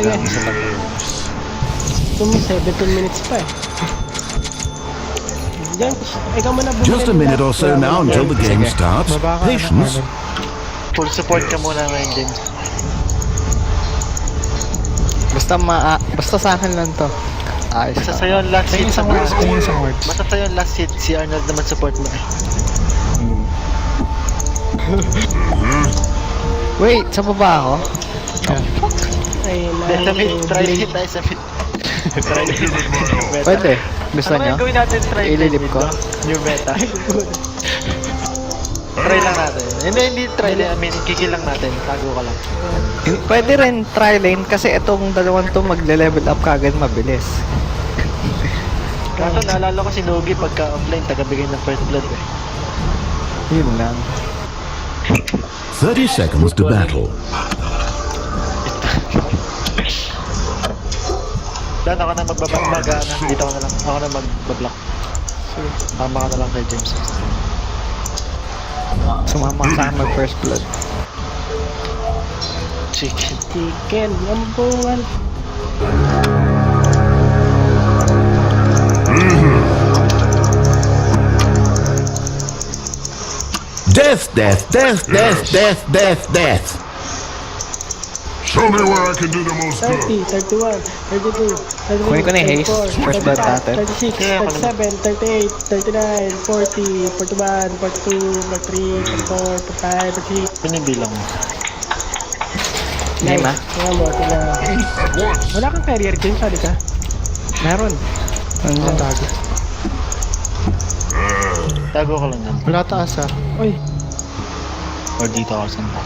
Sige. Kung 17 minutes pa eh. Diyan, ikaw muna bumili. Just a minute or so now until the game starts. Patience. Full support ka muna ngayon, James. Basta sa akin lang to. Ayos. Basta sa'yo ang last hit. Isang words. Basta sa'yo ang last hit. Si Arnold naman support mo eh. Wait, sa baba ako? Ay, Sa mid, try hit tayo sa mid. Try hit. Pwede. Gusto Ano nyo? yung gawin natin? Try Ililip ko. New meta. Try lang natin. Hindi try lang. I mean, kikil lang natin. Tago ka lang. Pwede rin try lane kasi itong dalawang to magle-level up kagad mabilis. Kaso naalala ko si Nogi pagka offline, tagabigay ng first blood eh. Yun lang. 30 seconds to battle. Dan, ako na dito ako na lang. Ako na mag-block. Tama ka na lang kay James. Sumama ka sa akin mag first blood. Chicken, lampungan. Death, death, death, death, death, death, death. Show me where I can do the most 30, good. 31, 32, 33, Kunin ko na yung haste. 34, First blood natin. 36, 37, 38, 39, 40, 41, 42, 43, 44, 45, 46. Yun yung bilang mo. Game ah. Tingnan mo, tingnan. At once. Wala kang career game, sabi ka? Meron. Nandiyan. Tago. Tago ka lang dyan. Wala taas ah. Uy, Or dito ako sa nila.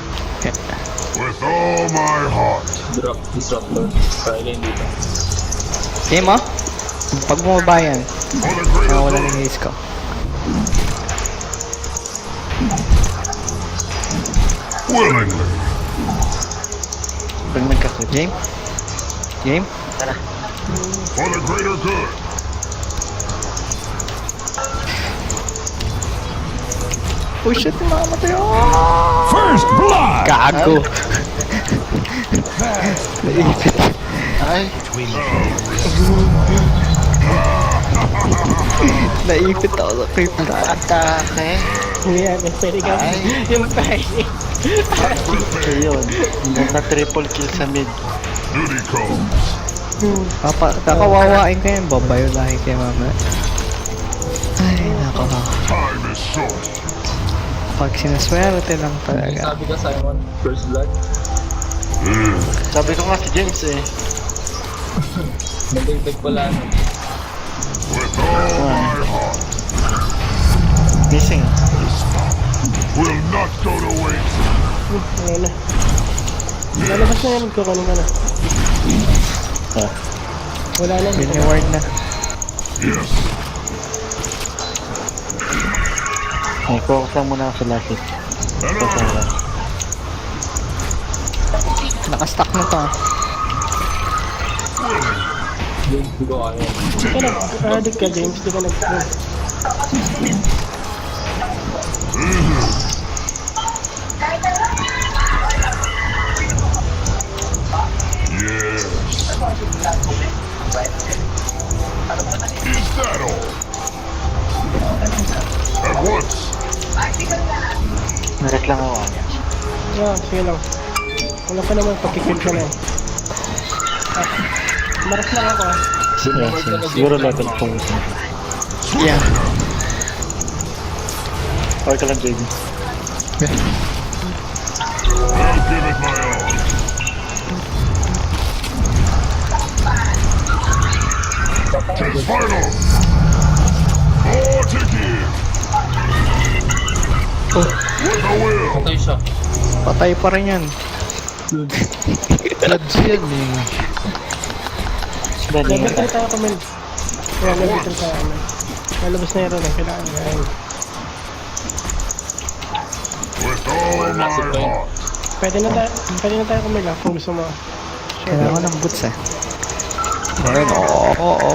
With all my heart. Drop disruptor. Kaya dito. Game mo? Pag bumaba yan, For the greater wala good. ng haste ko. Willingly. Pag nagka-clip. Game? Game? For the greater good. Oh shit, mamamatay ako! First blood. Gago! Naipit. Ay, Naipit ako sa creep na. atake. yan, pwede ka. Yung pwede. So yun. Na-triple kill sa mid. Duty calls. Kakawawain ko yan, babayulahin kayo mamaya. Ay, nako. Time is short. Pag sinaswerte lang talaga. Sabi ka Simon, first blood. Sabi ko nga si James eh. Nag-detect pala. With all my heart. Missing. Will not go to waste. Ngayon na. Lalabas na yan, magkukunin ka na. Wala na. Reward na. Yes. Ay, focus lang muna ako sa last hit. Nakastack na to. Hindi ko kaya. Di ka nag-addict ka, James. Di ka nag- Yes. Is that all? At once. Naret lang ako. Yeah, sige lang. Wala pa naman, pagkikil ka na eh. Maras lang ako ah. Siguro level 4. Yeah. Okay ka lang, JB. I'll give it my all. Final. More to give. With a will. Patay siya. Patay pa rin yan. Bloods yan eh. Level 3 tayo comment. Kaya level 3 tayo comment. Lalabas na yun eh, kailangan na yun. With all my heart. Pwede na tayo comment kung gusto mo. Kailangan ko ng boots eh. Ayun, oo.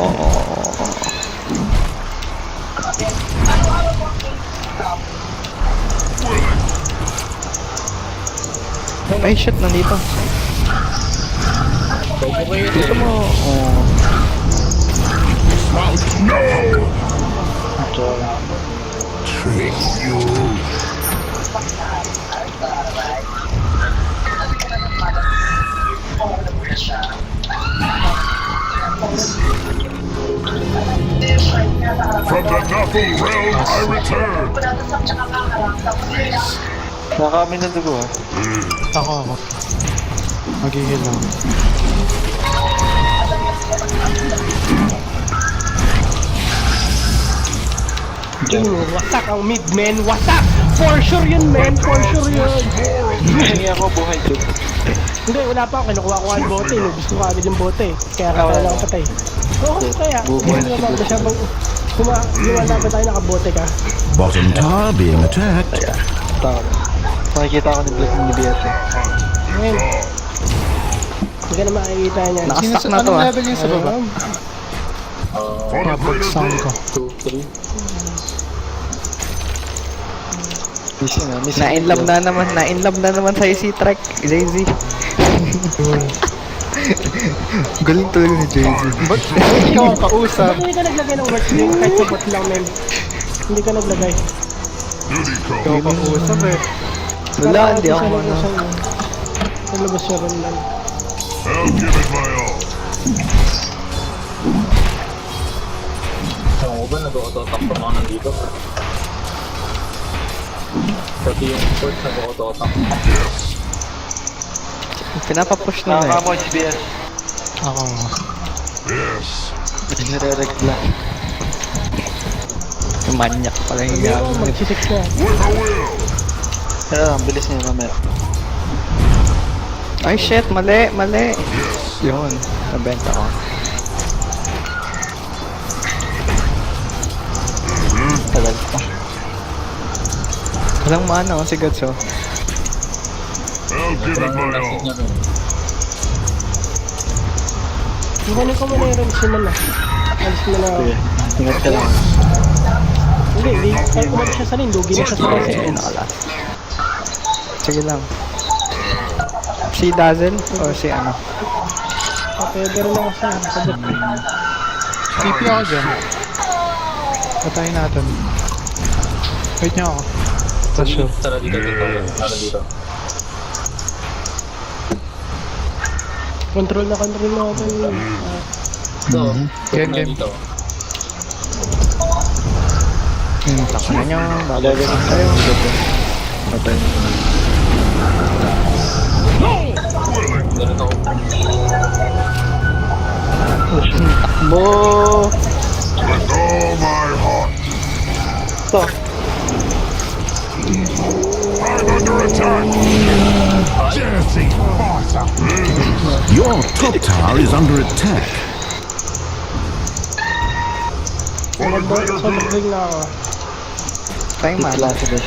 Ay shit, nandito. Dito mo. Trick you. From the Duffel realm I return. Nakakami ng dugo ha. Ako. Magigil lang. Wasak ang mid, men. Wasak! For sure yun, men. For sure yun. Hingi ako buhay dude. Hindi, wala pa ako. Kinukuha ko ang bote. Gusto ko agad yung bote. Kaya kaya lang patay. Oo, kaya. Bubuhay Hindi na naman siya bang... Gumala ba tayo nakabote ka? Bottom tower being attacked. Tama. Makikita ko ni BS eh. Men. Hindi ka na makikita niyan. Nakastack na to Anong ah. level yun sa baba? For the greater Sound good. ko. 2, 3. Missing ah, missing. Na-inlove na naman sa'yo si Trek, Jay-Z. Galing tuloy ni Jay-Z. Ba't ikaw ang kausap? Ba't hindi ka naglagay ng work link kahit sa bot lang, men? Hindi ka naglagay. Duty call. Ikaw ang kausap eh. Wala, hindi ako ano. Nalabas siya rin lang. I'll give it my all. Ewan ko ba nag-auto-attack pa mga nandito? Pati yung port nag-auto-attack. Pinapapush na eh. Nakakamoy si BS. Ako. Yes. Nire-regla. Manyak pala yung Hindi ako gagawin. magsisik na. With a will. Kaya ang bilis niya mamaya. Ay shit, mali. Yun, nabenta ko. Tagal pa. Walang mana oh, si Gads oh. I'll give it my Nasa all. niya nun. Kukunin ko muna yung range naman ah. Alis mo na ako. Sige. Ingat ka lang. Hindi. Kahit kumalit siya sa lane, lugi na siya sa kasi. Sige, nakalas. Sige lang. Si Dazzle or si ano? Okay, pero lang kasi. Sabot. TP ako dyan. Patayin natin. Wait niyo ako. Tapos sure. Tara dito. Tara dito. Control natin. So, Game, game. dito. Taka na nyo. Alaga na tayo. Matay. Ganun ako. Takbo! With all my heart. Ito. I'm under attack. Your top tower is under attack. For the greater So, good. nag-ring na ako. Tayong mana. Klase din.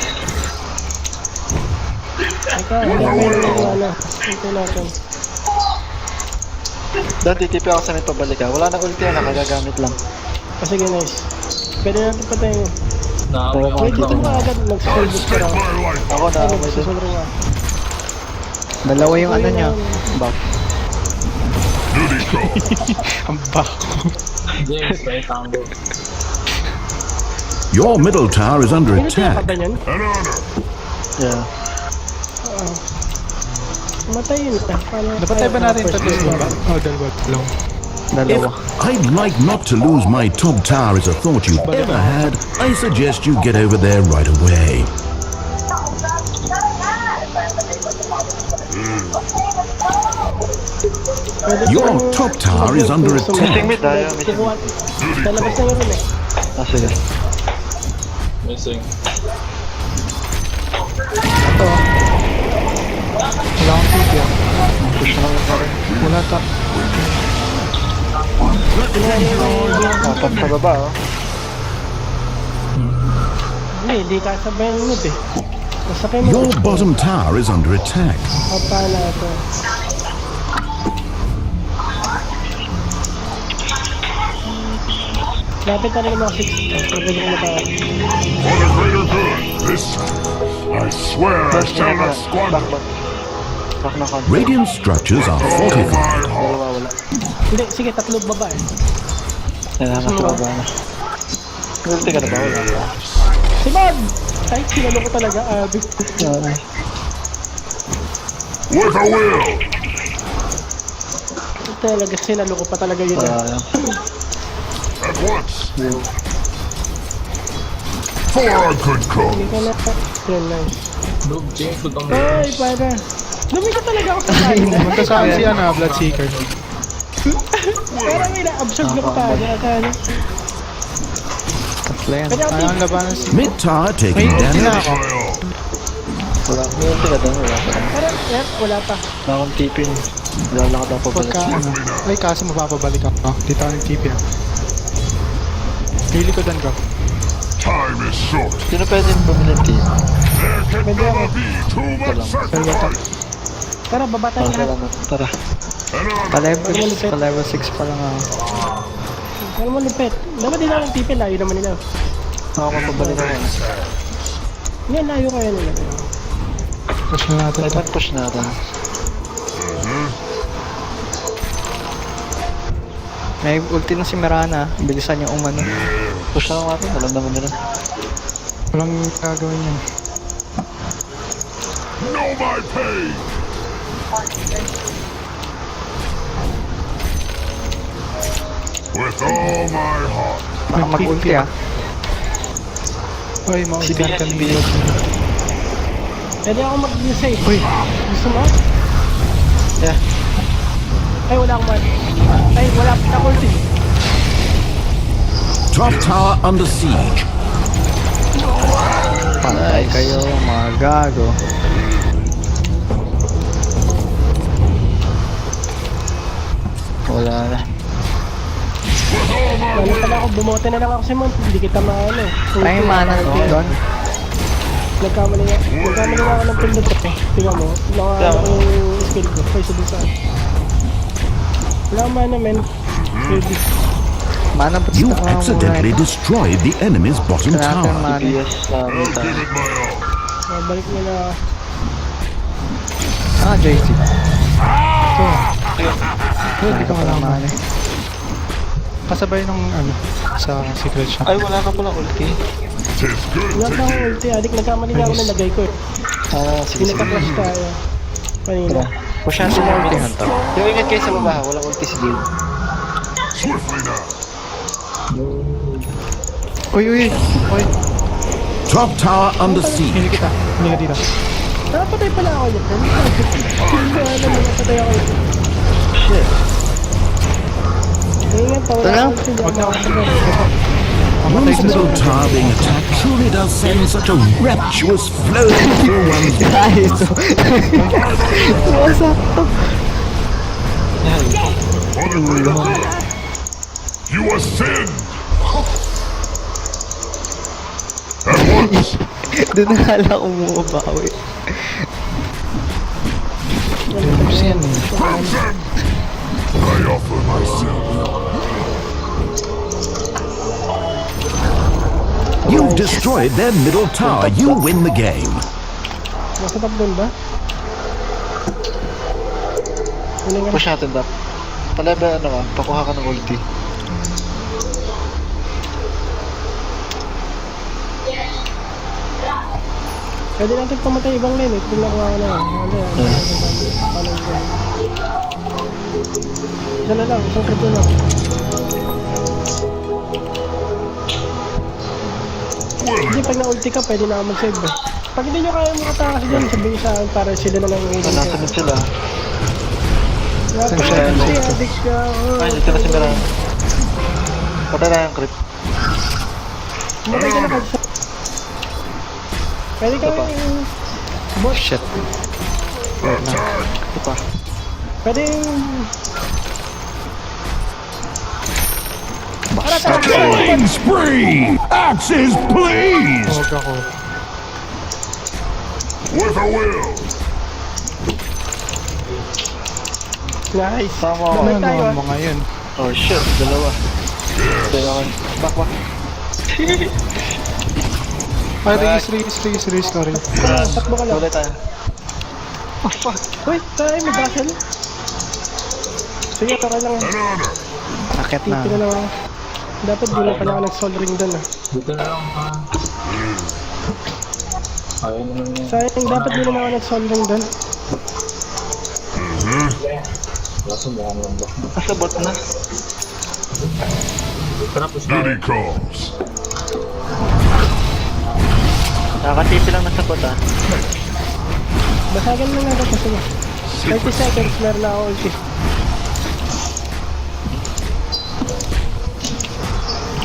Ikaw, ano. Hintay natin. Doon titipi ako sa may pabalik ha. Wala na ulti yan, nakagagamit lang. Sige, nice. Pwede natin patayin. Nakakawin Wait, dito ako. mo agad. Mag-solve ka lang. My life. Ako na, Ay, may doon. magsusulro ka. Dalawa yung ano nyo. Back. Duty call. Ang bako. James, may tango. Your middle tower is under Pinatay ka attack. ba niyan? An honor. Yeah. Matayin ka. Napatay ba natin ito dito ba? Oh, dalawa. Long. Dalawa. I'd like not to lose my top tower as a thought you ever had. I suggest you get over there right away. Your top tower is under Missing attack. mid ha, yung missing Kukuha. mid. Lalabas na yun rin eh. Ah, sige. Missing. Wala akong TP ah. Push na lang pa rin. Wala ta. Napan sa baba oh. Hindi ka sabayan mid eh. Masakay mo. Your bottom tower is under attack. Papa na ito. Lapit na rin mga 6. Pwede ko matawag. For the greater good. This time, I swear I Back shall not back. squander. Back na kon. Radiant structures are All my fortified. heart. Dalawa wala. Hindi, sige, tatlo baba eh. Nasa ba na? Ulti ka na ba? Wala ba? Si Bob! Ay, sinalo ko talaga. With a will! Talaga, sinalo ko pa talaga yun. At once! For a good cause! Hindi ka na. Yun, nice. Noob, James, huwag kang Ay, para. Lumika talaga ako sa kanya. Punta sa akin si Bloodseeker. Parang may na-absorb ko pa kanya. Tatlo yan. Kanya Ang labanan si... Mid tower taking May ulti na damage. ako. Wala. May ulti ka doon. Wala pa. Parang, wala pa. Wala akong tipin. Lalakad ako pabalik. Pagka ano. Ay, kaso mapapabalik ako. Dito ako ng TP ah. Nilikodan ko. Time is short. Sino pwede bumili ng team? There can never be too much sacrifice. Tara, baba tayo lahat. Tara. And on Pa-level 6 pa lang ako. Ano mo lupit? Dapat din ako ng tipil, layo naman nila. Ako mapabalik ako. Yan, layo kayo nila. Push na natin. Kahit push natin. May ulti na si Mirana. Bilisan niyo umano. Push na lang natin. Alam naman nila. Walang gagawin yan. know my pain! With all my heart. Baka mag-ulti ah. Uy, mausigan ka nila. Pwede ako mag-save. Uy, Gusto mo? Yeah. Ay, wala akong man. Ay, wala pa ako ulti. Top tower under siege. Patay kayo, mga gago. Wala na. Wala pala ako, bumote na lang ako si Mont. Hindi kita maano. Try yung mana doon. Nagkamali nga ako ng pindot ko. Tingnan mo, nakaano ko yung skill ko. Kaysa dun saan. Wala akong mana, men. Ready. Mana pa You accidentally destroyed the enemy's bottom tower. mana. DPS na I'll give it my all. Balik nila. Ah, JC. hindi ka kailangan. Mana. Kasabay nung ano, sa secret shop. Ay, wala ka pala ulti. Tis good Wala to pa akong hear. ulti. Adik, nagkamali nga ako ng lagay ko eh. Sige, sige. Pinaka-flash tayo. Kanina. Push na sila ulti hunter. Yung ingat kayo sa baba, walang ulti si Gil. Swiftly now. Uy, uy! Uy, Top tower under siege. hindi kita. Hindi ka dito. Napatay pala ako yun. Hindi ko alam na napatay ako yun. Shit. Ingat, tawala Tara. ako sila. Huwag na ako. One's middle tower being attacked truly does send such a rapturous flow through one's Ay, ito. Masakto. You are sin! At once! Doon na hala umuubawi. Yan eh. Crimson! I offer myself. You've destroyed their middle tower. You win the game. Nasa top doon ba? Huling nga. Push natin, Dap. Palebe, ano ka, pakuha ka ng ulti. Pwede natin pumatay ibang lane eh. Kung nakuha ko na yan. Ano yan? Paano yung gawin? Isa na lang. Isang krito lang. Hindi, pag na-ulti ka, pwede na ako mag-save eh. Pag hindi nyo kaya makatakas dyan, sabihin sa akin para sila na lang yung Nasunod sila. Push na yan. Addict ka. Ay, dito na si Miran. Patay na yung creep. Matay ka na pag sa... Pwede kami yung... Boss, Shit. Ito pa. pwede yung... Killing spree! Axes, please! Huwag ako. With a will! Nice. Tama ako. Damay Ano tayo naman mo ngayon? Oh shit, dalawa. Kaya ako. Back. Ay, release, sorry. Takbo ka lang. Tuloy tayo. Uy, tayo may battle. Sige, tara lang. An honor. Akit na. Tipi na lang ako. Dapat di na kailangan ng soul ring doon ah. Dito na lang ha. Ayaw naman yun. Sayang, dapat di na ako ng soul ring doon. Kaso mukhang lang ba? Kasabot na. Tapos Duty calls. Nakatipi lang ng sagot ah. Basagan lang natin kasi 30 seconds, meron na ako ulti.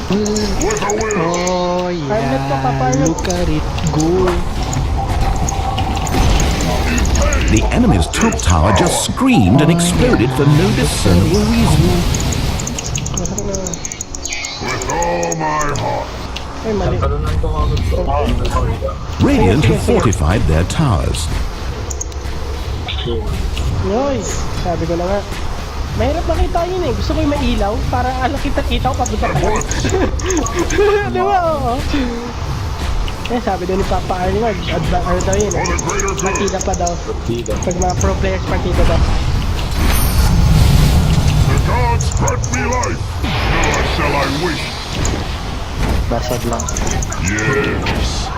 With a will. Oh, Armlet ka pa, yeah. Parlo. Look at it go. The enemy's top tower just screamed and exploded for no discernible reason. Basak na. With all my heart. Ay, mali. karoon ng tumawag ko. Radiant have fortified their towers. Yoy, sabi ko na nga. Mahirap makita yun eh. Gusto ko yung mailaw para kita ko papunta ka. Di ba? Oo. Eh, sabi doon ni Papa Arnie nga, ano daw yun eh. For the greater good. Partida pa daw. Dito. Pag mga pro players, partida daw. The gods grant me life. Nor shall I wish. Basag lang. Yes.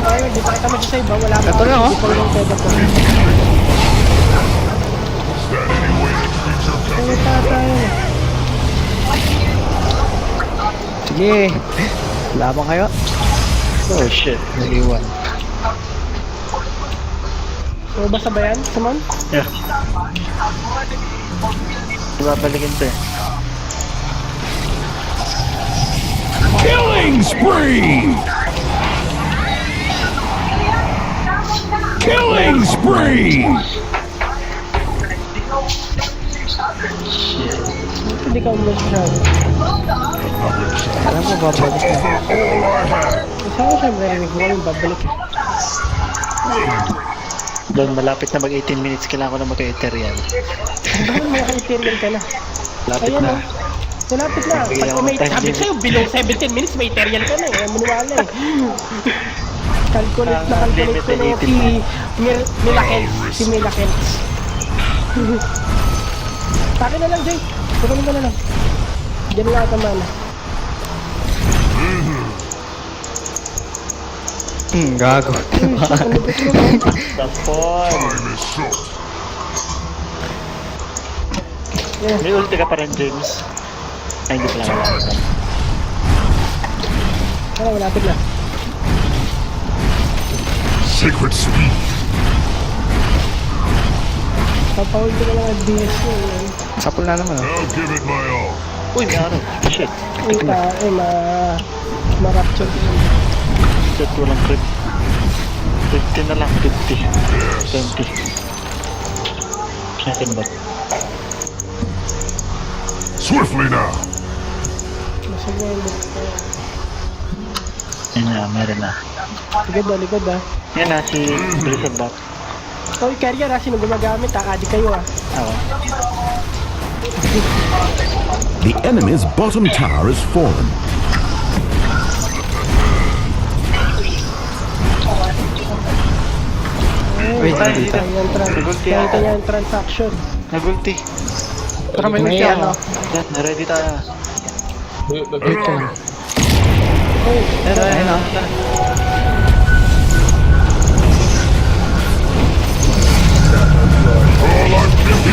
Ay, di pa kita mag-save ba? Wala pa. Ito na, oh. Di pa lang pwede ko. Standing waiting to meet your Ay, coming. tayo. Sige. Labang kayo. Oh shit, nag-iwan. So, basta ba yan? Simon? Yeah. Babalikin to eh. Killing spree! Killing spree! Hindi ka masyado. Alam mo, babalik na. Isa ko siyempre, narinig ko kami babalik eh. Doon malapit na mag 18 minutes, kailangan ko na mag-ethereal. Bakit may ka-ethereal ka na? Lapit Ayan na. oh. Malapit na. Bigyan Pag ako may ng time sabi limit. sa'yo, below 17 minutes, may ethereal ka na eh. Maniwala eh. Calculate na calculate ko na si Milakels. Si Milakels. Sa akin na lang, Jay. Tukunin mo na lang. Diyan lang ata mana. Gago. Ano ba ito mo? Tapon! Time is short. May ulti ka pa rin, James. Ay, hindi pala. Ano, malapit na. Sacred speed. Papahul ko na lang ang DS mo. Sapul na naman, oh. I'll give it my all. Uy, may araw. Shit. Ma-rapture ko yun. Shit, walang crit. 50 na lang, 50. 20. Natin ba? Swiftly now. Masag na yung Yan na, meron na. likod ah. Yan na, si Blizzard Bat. Oy, carrier ah, sino gumagamit ah? Adi kayo ah. Ako. The enemy's bottom tower has fallen. Wait, Ay, dito. Kahit yung transaction. Nagulti. Tara, may May ulti ano. ako. Yan, na-ready tayo. An honor. Ayun, oh.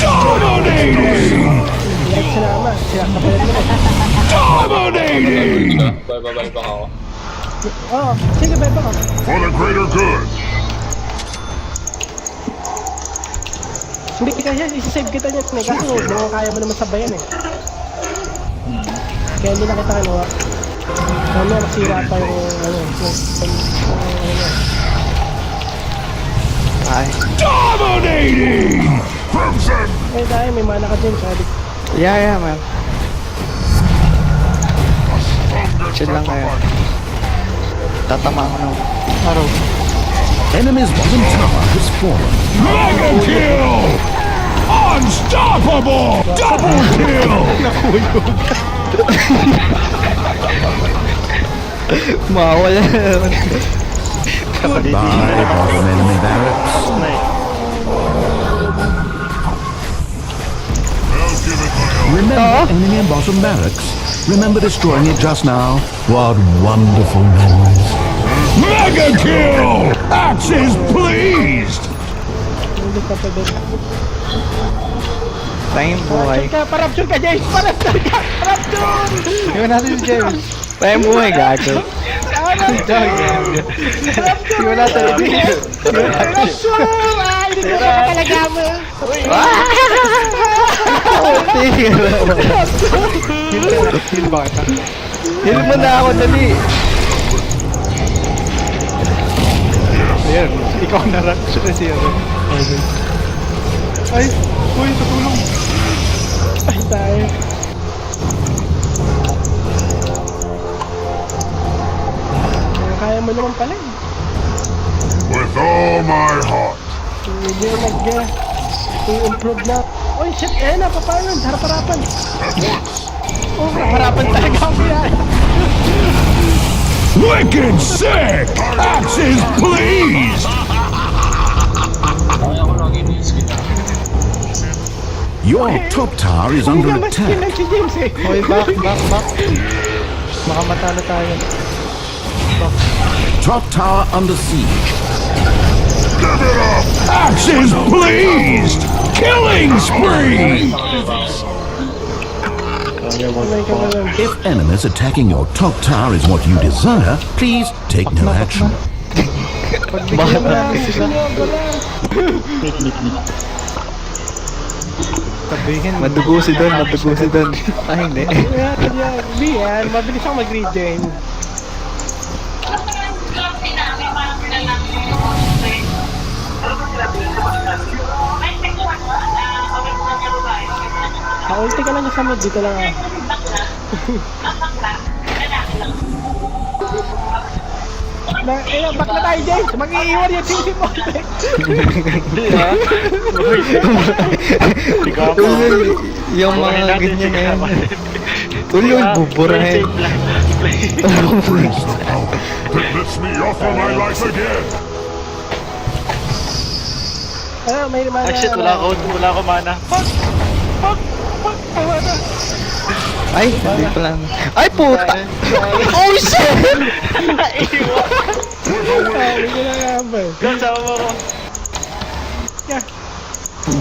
All I'm Direct sinama. Sinakapalit mo. Bye-bye pa ako. Oo, sige, beba ka. for the greater good. Hindi kasi isa-save kita niyan eh. Kasi mga kaya mo naman sabayan eh. Kaya hindi na kita kinuha. Kaya nasira pa yung ano. Ay. Crimson. Eh dahil may mana ka dyan. Sabi Yeah, man. Chill lang kayo. Tatama ako ng araw. Enemy's bottom tower has fallen. Mega kill. Unstoppable. Double kill. Mawala na naman. Goodbye, bottom enemy barracks. Nay. enemy bottom barracks. Remember destroying it just now? What wonderful memories. Mega kill! Axes pleased! Hindi ka pa doon. Tayong buhay. Parapture ka, James! Parapture ka! Parapture! Iwan natin si James. Tayong buhay, gago. Iwan natin si James. Parapture! Ay, hindi ko na talaga mo! Heal ba kita? Heal mo na ako, dali. Ayan, ikaw na rin. Siya ano. Ay, uy, tutulong. Ay, tayo. Kaya mo naman pala eh. With all my heart. Hindi nag-improve na. Uy, shit! Eh, napapayon! Harap-harapan! At once. Oh, harap-harapan talaga ako yan! Wicked sick! Axes pleased! Your top tower is Hindi under na mas skill attack. lang si James eh! Okay, back. Baka matalo tayo. Top tower under siege. Give it up! Axes pleased! Killing spree! May ka na lang. If enemies attacking your top tower is what you desire, please take no action. Bakit natin sila? Sabihin. Madugo si Don. Ay, hindi. Hindi yan, mabilis ako mag-regen. Ulti ka lang sa mid, dito lang ako. Back na tayo, James! Mag-iiwan yung team si Monte! Yung mga ganyan na yan. Tulog, buburahin. Brings the power that lifts me off of my life again. May mana. Shit, wala ako mana. Ay, hindi pala. Ay, puta! Oh, shit! Hindi ko na nga. Gan, sama mo ako.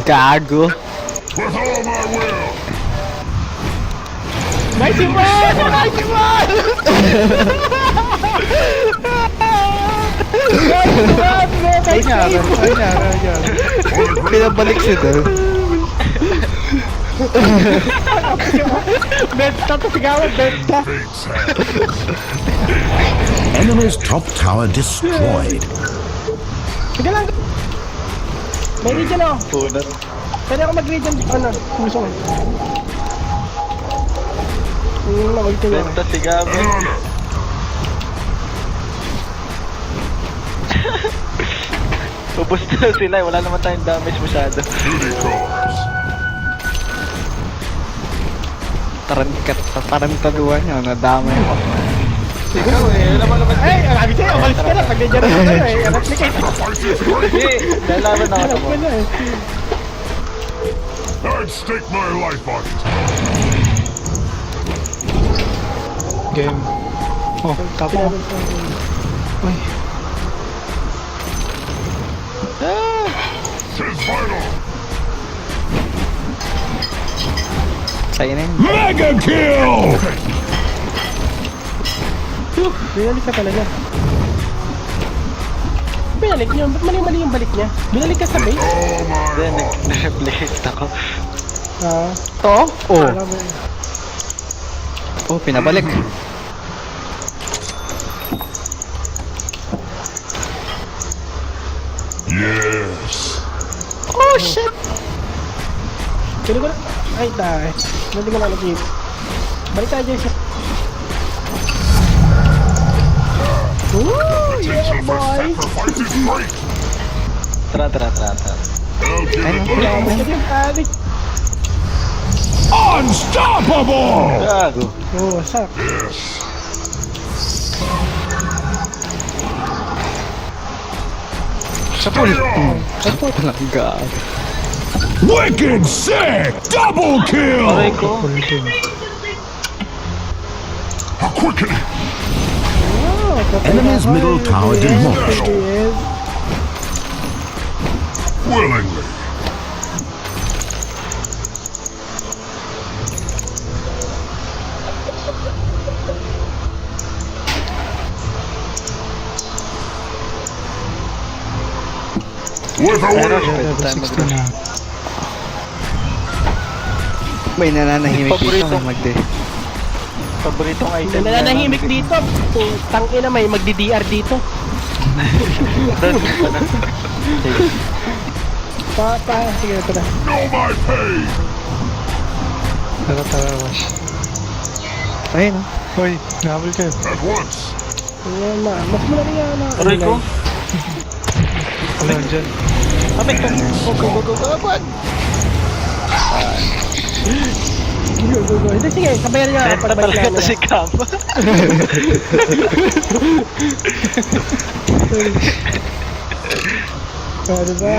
Gago. With all my will. Nice one! Nice one! Ay, nyara. Pinabalik si Don. Benta to sigawan, benta! Fate's hand. Enemy's top tower destroyed. Sige lang! May regen ako. Punat. Pwede ako mag-regen, ano, kung gusto ko. Ulti mo. Benta si Gabi. Honor. Ubus na sila, wala naman tayong damage masyado. Duty calls. Tarantaduan nyo, nadamay mo. Ikaw eh, alam mo naman. Ay, ang sa'yo, umalis ka na. Pag nandiyan na tayo eh. Replicate. Fight is great. Hindi, lalaban ako Alam mo. ko na eh. I'd stake my life on it. Game. Oh, tapo. Uy. Tis vital. Sa'yo na yun. Mega kill! Binalik ka talaga. Binalik niyo? Ba't mali-mali yung balik niya? Binalik ka sa base? All my Then, heart. nag-blast ako. Ah, To? Oh. alam mo. Oh, pinabalik. Yes. Oh, shit! Pwede ko na... Ay, tayo. Hindi ko na nag-hit. Balik tayo, Jason. Ooh, yeah, Potential for boy! sacrifice is great. Tara. I'll give it Wala mo na yung panic. unstoppable! Gago. Oh, sak. Yes. Sa pool. Stay on. Walang gago. Wicked sick! Double kill! Aray ko. A quickie! Enemy's middle tower demolished. Yes. Willingly. With a Pero will! pwede tayo 60 na. May nananahimik dito. Paborito. May magde. Paboritong item. May nananahimik dito. Tangina, may magdi-DR dito. Sige, ito na. Know my pain! Tara, Wash. Ayun, Hoy, nahabol kayo. At once! Ayan na. Mas malaki nga na. Aray ko. Wala dyan. Abay ka. Go. Abad. Go. Hindi, sige. Sabayan niya. Renta talaga to si Cam. Ano ba?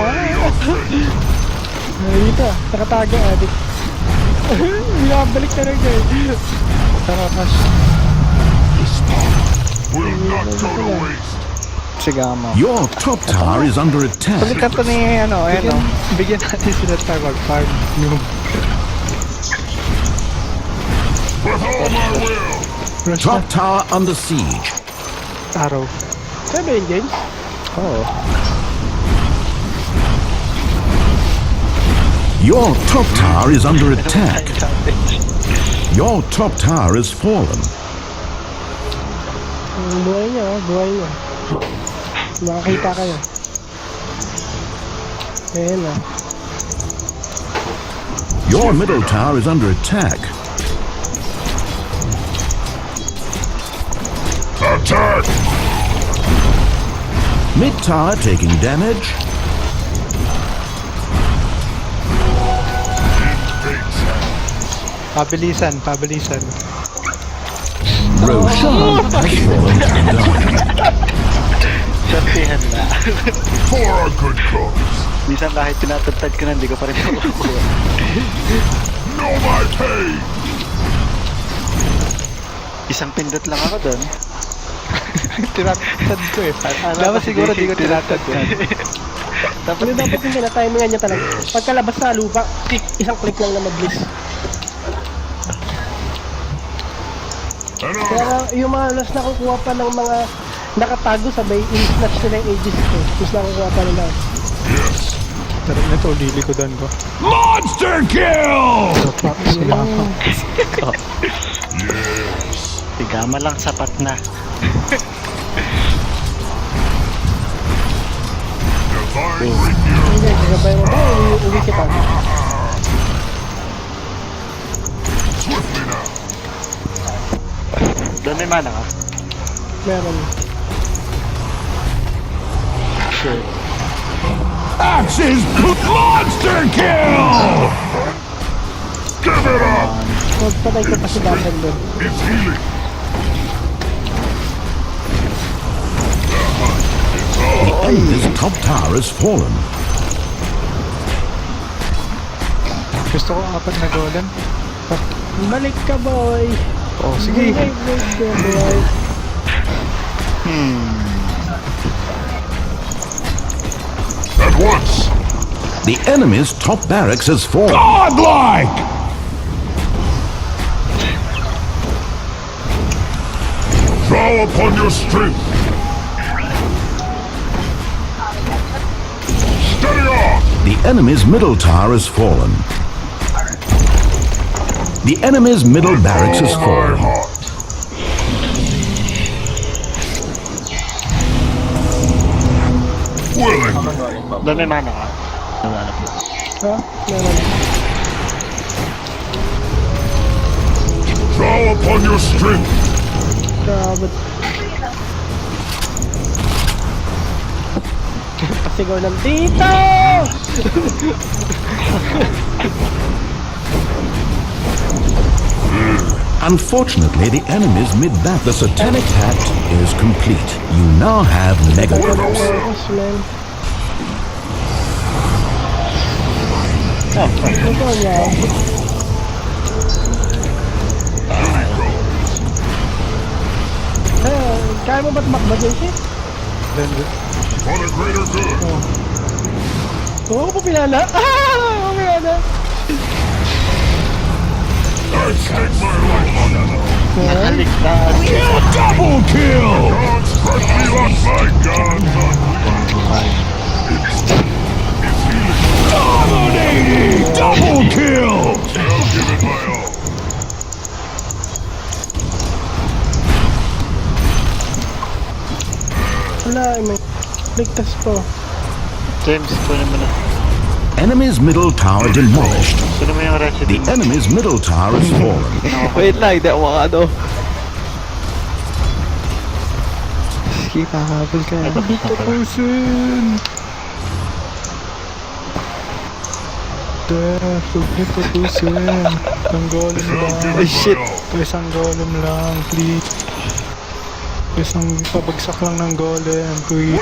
Dito. Nakatago, adik. Binabalik na rin kayo. Tara, Wash. Will not go to waste! sigama. Your top tower is under attack. Pagkat to ni ano, ayun o. Bigyan natin sila tayo mag-farm. Yung With all my will! rush Top na. tower under siege. Arrow. Sabi yun, James? Oo. Your top tower is under attack. Your top tower has fallen. Buhay niya, buhay niya. Makakita kayo. Ayan na. Your middle tower is under attack. Attack! Mid tower taking damage. Pabilisan. Roshan has fallen to the dark. Sortihan na. For a good cause! Minsan kahit tinatagtad ka na, hindi ko pa rin makukuha. Know my pain! Isang pindot lang ako doon. Tinatad ko eh. Ano, Dapat siguro di ko tinatad yan. Dapat Ano dapat yung tinatimingan niya talaga? Pagkalabas sa lupa, isang click lang na mag-bliss. Kaya yung mga last nakukuha pa ng mga nakatago sabay in-snatch nila yung ages ko. Mas nakukuha pa nila. Pero nito, lilikodan ko. Monster kill! Sigama lang, sapat na. Divine renew! Hindi, gagabay mo ba? Uwi kita. Swiftly now! Doon may mana ka. Meron. Sure. Axes! Monster kill! Give it up! Magpatay ko pa si Dasan doon. It's healing! Enemy's top tower has fallen. Gusto ko 4 na golem. Balik ka, boy! Oh, sige. Balik ka, boy! At once! The enemy's top barracks has fallen. Godlike! Draw upon your strength! Steady on! The enemy's middle tower has fallen. The enemy's middle barracks has My fallen. heart! Willingly! Doon may mana ka. Nalalap mo. Ha? Meron. Draw upon your strength! Kabot. Pasigaw ng dito! Unfortunately, the enemy's mid-back, the satanic pact is complete. You now have mega troops. Yes, man. Ano po yan? Kaya mo ba tumakbo dyan siya? For the greater good. Oo ko pinala. Ako pinala. I stake my life on it. Nakaligtas. Double kill! God struck me on my gun. Dominating! Double kill! I'll give it my all. Wala, may ligtas po. James, kunin mo na. Enemy's middle tower demolished. Kunin mo yung The resident. enemy's middle tower has fallen. Wait lang, hindi ako makado. Sige, kakahabol ka. Tapusin! Death, huwag niyo tapusin. Ang golem lang. Ay, shit. Isang golem lang, please. Isang pabagsak lang ng golem, please.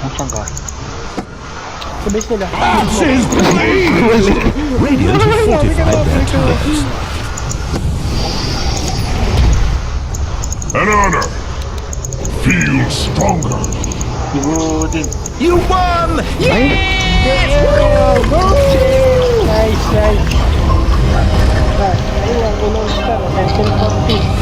Nasaan ka? Sa base nila. Radiant have fortified their towers. An honor. Feel stronger. Sigudin. You won! Go! Nice, nice. Ayun ang unang star. 10-14.